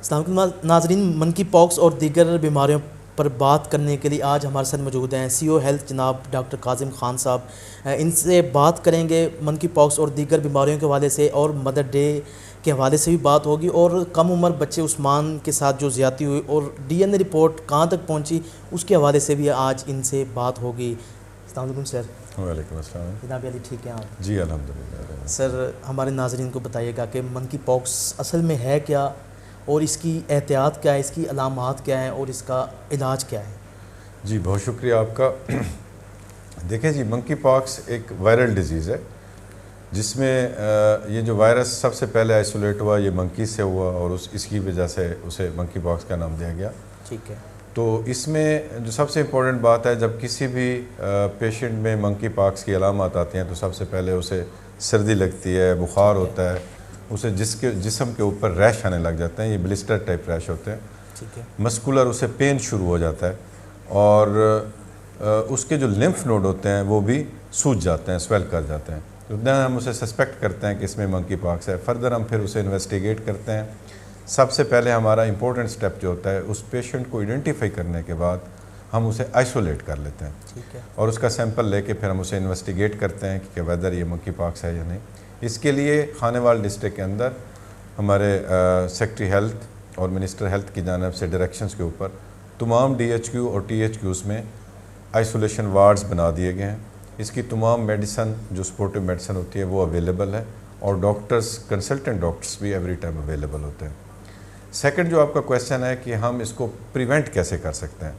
अस्सलाम वालेकुम नाजरीन, मंकी पॉक्स और दीगर बीमारियों पर बात करने के लिए आज हमारे साथ मौजूद हैं सीईओ हेल्थ जनाब डॉक्टर काजिम खान साहब। इनसे बात करेंगे मंकी पॉक्स और दीगर बीमारियों के हवाले से, और मदर डे के हवाले से भी बात होगी, और कम उम्र बच्चे उस्मान के साथ जो ज़्यादती हुई और डीएनए रिपोर्ट कहाँ तक पहुँची उसके हवाले से भी आज इनसे बात होगी। अस्सलाम वालेकुम सर। वालेकुम अस्सलाम। जनाब अली ठीक हैं आप? जी अल्हम्दुलिल्लाह। सर हमारे नाजरीन को बताइएगा कि मंकी पॉक्स असल में है क्या, और इसकी एहतियात क्या है, इसकी अलामात क्या हैं और इसका इलाज क्या है? जी बहुत शुक्रिया आपका। देखिए जी, मंकी पॉक्स एक वायरल डिज़ीज़ है जिसमें ये जो वायरस सबसे पहले आइसोलेट हुआ ये मंकी से हुआ, और इसकी वजह से उसे मंकी पॉक्स का नाम दिया गया। ठीक है। तो इसमें जो सबसे इम्पोर्टेंट बात है, जब किसी भी पेशेंट में मंकी पॉक्स की अलामत आती हैं तो सबसे पहले उसे सर्दी लगती है, बुखार होता है, उसे जिस्म के ऊपर रैश आने लग जाते हैं, ये ब्लिस्टर टाइप रैश होते हैं। ठीक है। मस्कुलर उसे पेन शुरू हो जाता है, और उसके जो लिम्फ नोड होते हैं वो भी सूज जाते हैं, स्वेल कर जाते हैं। तो देन हम उसे सस्पेक्ट करते हैं कि इसमें मंकी पॉक्स है। फर्दर हम फिर उसे इन्वेस्टिगेट करते हैं। सबसे पहले हमारा इंपॉर्टेंट स्टेप जो होता है, उस पेशेंट को आइडेंटिफाई करने के बाद हम उसे आइसोलेट कर लेते हैं। ठीक है। और उसका सैंपल लेके फिर हम उसे इन्वेस्टिगेट करते हैं कि वेदर ये मंकी पॉक्स है या नहीं। इसके लिए खानेवाल डिस्ट्रिक्ट के अंदर हमारे सेक्रेटरी हेल्थ और मिनिस्टर हेल्थ की जानिब से डायरेक्शंस के ऊपर तमाम DHQ और THQs में आइसोलेशन वार्ड्स बना दिए गए हैं। इसकी तमाम मेडिसन जो सपोर्टिव मेडिसन होती है वो अवेलेबल है, और डॉक्टर्स, कंसल्टेंट डॉक्टर्स भी एवरी टाइम अवेलेबल होते हैं। सेकंड जो आपका क्वेश्चन है कि हम इसको प्रिवेंट कैसे कर सकते हैं,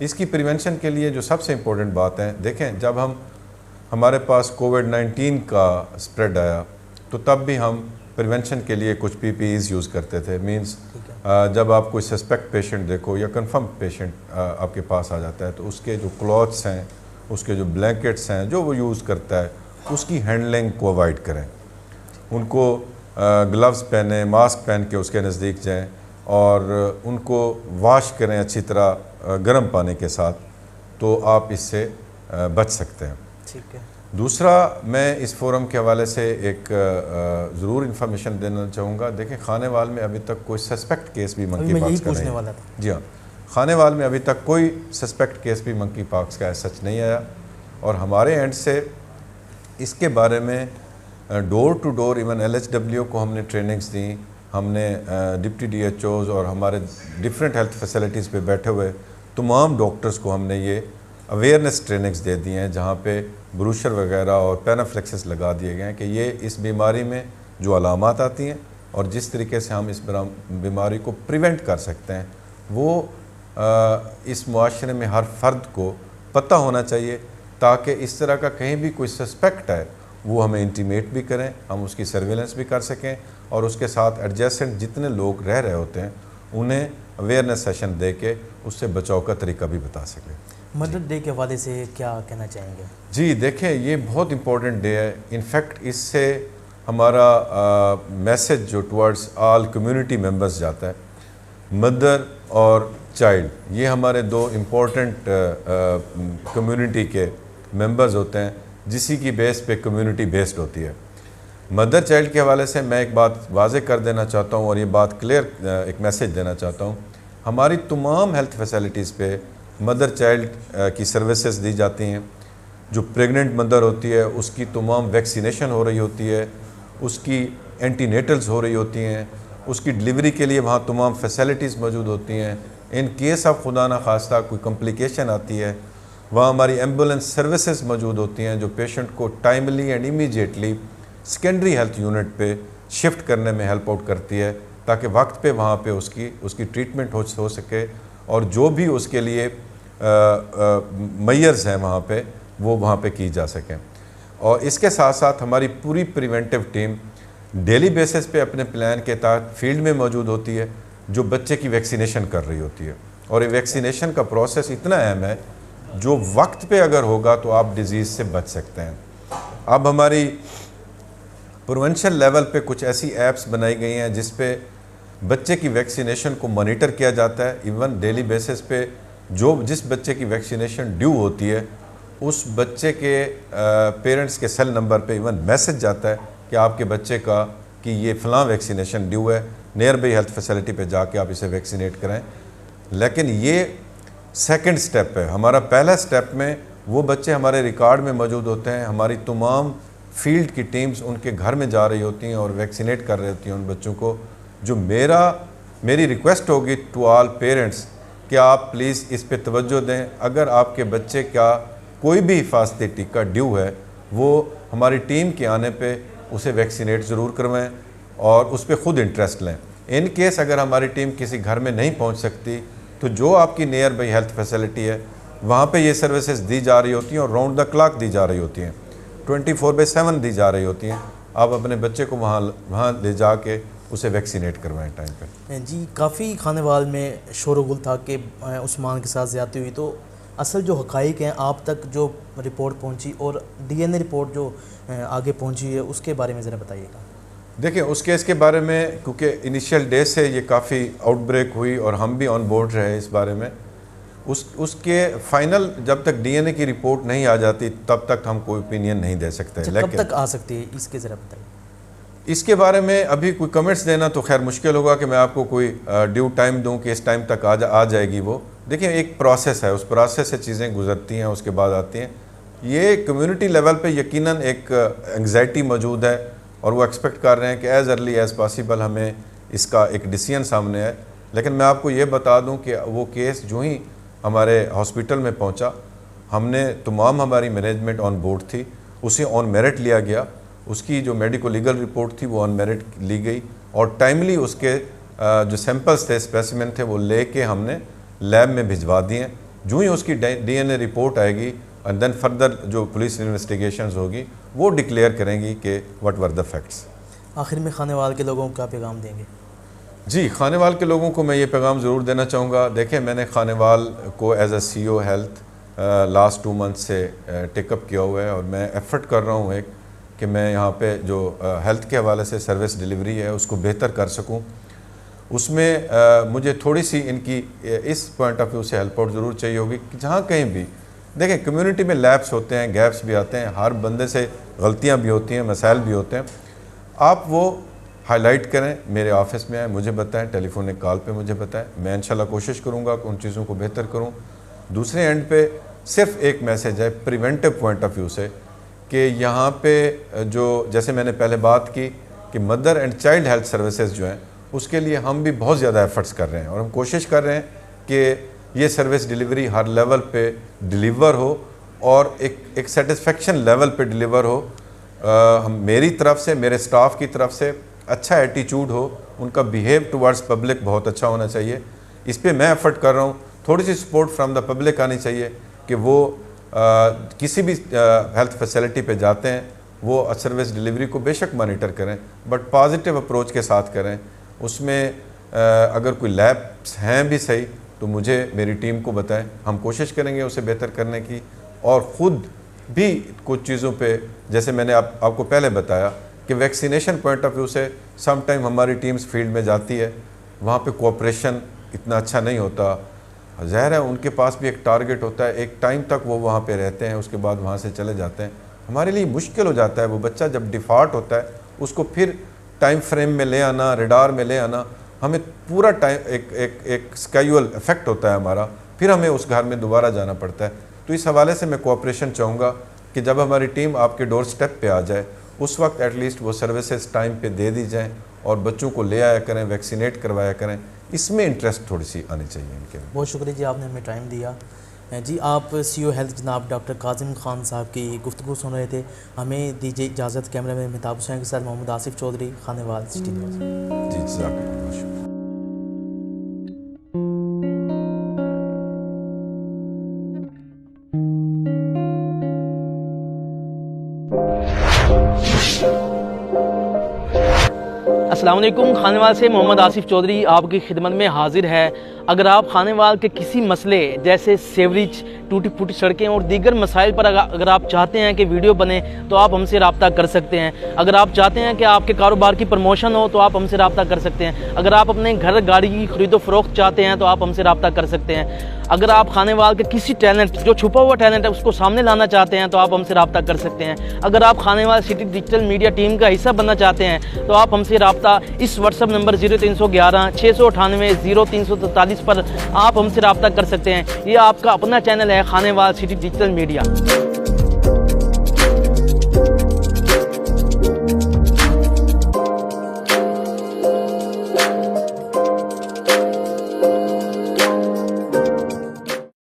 इसकी प्रिवेंशन के लिए जो सबसे इम्पोर्टेंट बात है, देखें जब हमारे पास कोविड-19 का स्प्रेड आया तो तब भी हम प्रिवेंशन के लिए कुछ PPEs यूज़ करते थे। मींस जब आप कोई सस्पेक्ट पेशेंट देखो या कंफर्म पेशेंट आपके पास आ जाता है तो उसके जो क्लॉथ्स हैं, उसके जो ब्लैंकेट्स हैं जो वो यूज़ करता है, उसकी हैंडलिंग को अवॉइड करें। उनको ग्लव्स पहने, मास्क पहन के उसके नज़दीक जाएं, और उनको वॉश करें अच्छी तरह गर्म पानी के साथ, तो आप इससे बच सकते हैं। ठीक है। दूसरा, मैं इस फोरम के हवाले से एक ज़रूर इंफॉर्मेशन देना चाहूँगा। देखें, खानेवाल में अभी तक कोई सस्पेक्ट केस भी मंकी पॉक्स का नहीं है। जी हाँ, खानेवाल में अभी तक कोई सस्पेक्ट केस भी मंकी पॉक्स का सच नहीं आया, और हमारे एंड से इसके बारे में door to door even LHW को हमने ट्रेनिंग्स दी। हमने डिप्टी DHOs और हमारे डिफरेंट हेल्थ फैसिलिटीज़ पे बैठे हुए तमाम डॉक्टर्स को हमने ये अवेयरनेस ट्रेनिंग्स दे दी हैं, जहाँ पे ब्रूशर वगैरह और पैनाफ्लेक्सिस लगा दिए गए हैं कि ये इस बीमारी में जो अलामात आती हैं और जिस तरीके से हम इस बीमारी को प्रिवेंट कर सकते हैं, वो इस मुआशरे में हर फर्द को पता होना चाहिए, ताकि इस तरह का कहीं भी कोई सस्पेक्ट है वो हमें इंटीमेट भी करें, हम उसकी सर्वेलेंस भी कर सकें, और उसके साथ एडजेसेंट जितने लोग रह रहे होते हैं उन्हें अवेयरनेस सेशन दे के उससे बचाव का तरीका भी बता सकें। मदर डे के हवाले से क्या कहना चाहेंगे? जी देखें, ये बहुत इम्पोर्टेंट डे है। इनफैक्ट इससे हमारा मैसेज जो टुवर्ड्स ऑल कम्युनिटी मेंबर्स जाता है। मदर और चाइल्ड, ये हमारे दो इम्पोर्टेंट कम्युनिटी के मेंबर्स होते हैं, जिसी की बेस पे कम्युनिटी बेस्ड होती है। मदर चाइल्ड के हवाले से मैं एक बात वाज़ेह कर देना चाहता हूँ, और ये बात क्लियर एक मैसेज देना चाहता हूँ। हमारी तमाम हेल्थ फैसिलिटीज़ पे मदर चाइल्ड की सर्विसेज दी जाती हैं। जो प्रेग्नेंट मदर होती है उसकी तमाम वैक्सीनेशन हो रही होती है, उसकी एंटीनेटल्स हो रही होती हैं, उसकी डिलीवरी के लिए वहाँ तमाम फैसिलिटीज़ मौजूद होती हैं। इन केस ऑफ खुदा न खास्ता कोई कॉम्प्लिकेशन आती है, वहाँ हमारी एम्बुलेंस सर्विसेज मौजूद होती हैं जो पेशेंट को timely and immediately secondary health unit पे शिफ्ट करने में हेल्प आउट करती है, ताकि वक्त पे वहाँ पे उसकी ट्रीटमेंट हो सके, और जो भी उसके लिए मेजर्स हैं वहाँ पे वो वहाँ पे की जा सकें। और इसके साथ साथ हमारी पूरी प्रिवेंटिव टीम डेली बेसिस पे अपने प्लान के तहत फील्ड में मौजूद होती है, जो बच्चे की वैक्सीनेशन कर रही होती है। और ये वैक्सीनेशन का प्रोसेस इतना अहम है, जो वक्त पे अगर होगा तो आप डिज़ीज़ से बच सकते हैं। अब हमारी प्रिवेंशन लेवल पे कुछ ऐसी ऐप्स बनाई गई हैं जिस पे बच्चे की वैक्सीनेशन को मॉनिटर किया जाता है। इवन डेली बेसिस पे जिस बच्चे की वैक्सीनेशन ड्यू होती है उस बच्चे के पेरेंट्स के सेल नंबर पे इवन मैसेज जाता है कि आपके बच्चे का कि ये फ़लाँ वैक्सीनेशन ड्यू है, नियर बाई हेल्थ फैसिलिटी पे जाके आप इसे वैक्सीनेट कराएं। लेकिन ये सेकंड स्टेप है। हमारा पहला स्टेप में वो बच्चे हमारे रिकॉर्ड में मौजूद होते हैं, हमारी तमाम फील्ड की टीम्स उनके घर में जा रही होती हैं और वैक्सीनेट कर रही होती हैं उन बच्चों को। जो मेरी रिक्वेस्ट होगी टू ऑल पेरेंट्स कि आप प्लीज़ इस पे तवज्जो दें। अगर आपके बच्चे का कोई भी हिफाजती टीका ड्यू है, वो हमारी टीम के आने पे उसे वैक्सीनेट ज़रूर करवाएं और उस पर ख़ुद इंटरेस्ट लें। इन केस अगर हमारी टीम किसी घर में नहीं पहुंच सकती तो जो आपकी नियर बाई हेल्थ फैसिलिटी है वहाँ पे ये सर्विसेज दी जा रही होती हैं और राउंड द क्लॉक दी जा रही होती हैं, 24/7 दी जा रही होती हैं। आप अपने बच्चे को वहाँ ले जा के उसे वैक्सीनेट करवाएं टाइम पे। जी, काफ़ी खानेवाल में शोरगुल था कि उस्मान के साथ ज़्यादती हुई, तो असल जो हक़ाइक़ हैं आप तक जो रिपोर्ट पहुंची और DNA रिपोर्ट जो आगे पहुंची है उसके बारे में ज़रा बताइएगा। देखिए, उस केस के बारे में क्योंकि इनिशियल डे से ये काफ़ी आउटब्रेक हुई और हम भी ऑन बोर्ड रहे इस बारे में, उसके फाइनल जब तक DNA की रिपोर्ट नहीं आ जाती तब तक हम कोई ओपिनियन नहीं दे सकते। अच्छा, कब तक आ सकती है इसके ज़रा बताइए। इसके बारे में अभी कोई कमेंट्स देना तो खैर मुश्किल होगा कि मैं आपको कोई ड्यू टाइम दूं कि इस टाइम तक आ जाएगी वो। देखिए, एक प्रोसेस है, उस प्रोसेस से चीज़ें गुजरती हैं, उसके बाद आती हैं। ये कम्युनिटी लेवल पे यकीनन एक एंग्जाइटी मौजूद है और वो एक्सपेक्ट कर रहे हैं कि एज़ अर्ली एज़ पॉसिबल हमें इसका एक डिसीजन सामने है। लेकिन मैं आपको ये बता दूं कि वो केस जो ही हमारे हॉस्पिटल में पहुंचा, हमने तमाम हमारी मैनेजमेंट ऑन बोर्ड थी, उसे ऑन मेरिट लिया गया। उसकी जो मेडिको लीगल रिपोर्ट थी वो ऑन मेरिट ली गई और टाइमली उसके जो सैंपल्स थे, स्पेसिमेन थे, वो लेके हमने लैब में भिजवा दिए। जो ही उसकी DNA रिपोर्ट आएगी एंड देन फर्दर जो पुलिस इन्वेस्टिगेशंस होगी वो डिक्लेयर करेंगी कि व्हाट वर द फैक्ट्स। आखिर में खानेवाल के लोगों को क्या पैगाम देंगे? जी, खानेवाल के लोगों को मैं ये पैगाम ज़रूर देना चाहूँगा। देखें, मैंने खानेवाल को as a CEO health last 2 month से टेकअप किया हुआ है और मैं एफ़र्ट कर रहा हूँ कि मैं यहाँ पे जो हेल्थ के हवाले से सर्विस डिलीवरी है उसको बेहतर कर सकूँ। उसमें मुझे थोड़ी सी इनकी इस पॉइंट ऑफ व्यू से हेल्प आउट ज़रूर चाहिए होगी कि जहाँ कहीं भी देखें कम्युनिटी में लैप्स होते हैं, गैप्स भी आते हैं, हर बंदे से गलतियाँ भी होती हैं, मसाइल भी होते हैं। आप वो हाईलाइट करें, मेरे ऑफिस में आए, मुझे बताएं, टेलीफोनिक कॉल पे मुझे बताएं। मैं इंशाल्लाह कोशिश करूँगा कि उन चीज़ों को बेहतर करूँ। दूसरे एंड पे सिर्फ एक मैसेज है प्रिवेंटिव पॉइंट ऑफ व्यू से कि यहाँ पे जो जैसे मैंने पहले बात की कि mother and child health services जो हैं उसके लिए हम भी बहुत ज़्यादा एफर्ट्स कर रहे हैं और हम कोशिश कर रहे हैं कि ये सर्विस डिलीवरी हर लेवल पे डिलीवर हो और एक सेटिस्फेक्शन लेवल पे डिलीवर हो। हम मेरी तरफ से, मेरे स्टाफ की तरफ से अच्छा एटीट्यूड हो, उनका बिहेव टुवर्ड्स पब्लिक बहुत अच्छा होना चाहिए। इस पे मैं एफर्ट कर रहा हूँ। थोड़ी सी सपोर्ट फ्रॉम द पब्लिक आनी चाहिए कि वो किसी भी हेल्थ फैसिलिटी पे जाते हैं वो सर्विस डिलीवरी को बेशक मॉनिटर करें बट पॉजिटिव अप्रोच के साथ करें। उसमें अगर कोई लैब्स हैं भी सही तो मुझे, मेरी टीम को बताएं, हम कोशिश करेंगे उसे बेहतर करने की। और ख़ुद भी कुछ चीज़ों पे जैसे मैंने आपको पहले बताया कि वैक्सीनेशन पॉइंट ऑफ व्यू से सम टाइम हमारी टीम्स फील्ड में जाती है, वहाँ पे कोऑपरेशन इतना अच्छा नहीं होता। ज़ाहिर है उनके पास भी एक टारगेट होता है, एक टाइम तक वो वहाँ पे रहते हैं, उसके बाद वहाँ से चले जाते हैं। हमारे लिए मुश्किल हो जाता है, वो बच्चा जब डिफ़ॉल्ट होता है उसको फिर टाइम फ्रेम में ले आना, रेडार में ले आना, हमें पूरा टाइम एक स्केड्यूल इफेक्ट होता है हमारा, फिर हमें उस घर में दोबारा जाना पड़ता है। तो इस हवाले से मैं कोऑपरेशन चाहूँगा कि जब हमारी टीम आपके डोर स्टेप पे आ जाए उस वक्त एटलीस्ट वो सर्विसेज टाइम पे दे दी जाएँ और बच्चों को ले आया करें, वैक्सीनेट करवाया करें। इसमें इंटरेस्ट थोड़ी सी आनी चाहिए इनके। बहुत शुक्रिया जी, आपने हमें टाइम दिया। जी, आप CEO हेल्थ जनाब डॉक्टर काजिम खान साहब की गुफ्तगू सुन रहे थे। हमें दीजिए इजाज़त। कैमरा में मेहताब हुसैन के साथ मोहम्मद आसिफ चौधरी, खानेवाल सिटी न्यूज़। जी, जज़ाकल्लाह, शुक्रिया। अस्सलाम वालेकुम, खानेवाल से मोहम्मद आसिफ चौधरी आपकी खिदमत में हाजिर है। अगर आप खानेवाल के किसी मसले जैसे सेवरेज, टूटी फूटी सड़कें और दीगर मसाइल पर अगर आप चाहते हैं कि वीडियो बने तो आप हमसे रब्ता कर सकते हैं। अगर आप चाहते हैं कि आपके कारोबार की प्रमोशन हो तो आप हमसे रब्ता कर सकते हैं। अगर आप अपने घर गाड़ी की खरीदो फरोख्त चाहते हैं तो आप हमसे रब्ता कर सकते हैं। अगर आप खानेवाल के किसी टैलेंट, जो छुपा हुआ टैलेंट है, उसको सामने लाना चाहते हैं तो आप हमसे रब्ता कर सकते हैं। अगर आप Khanewal city digital media team का हिस्सा बनना चाहते हैं तो आप हमसे रब्ता इस व्हाट्सएप नंबर 0311 698 0343 पर आप हमसे रब्ता कर सकते हैं। ये आपका अपना चैनल है खानेवाल सिटी डिजिटल मीडिया।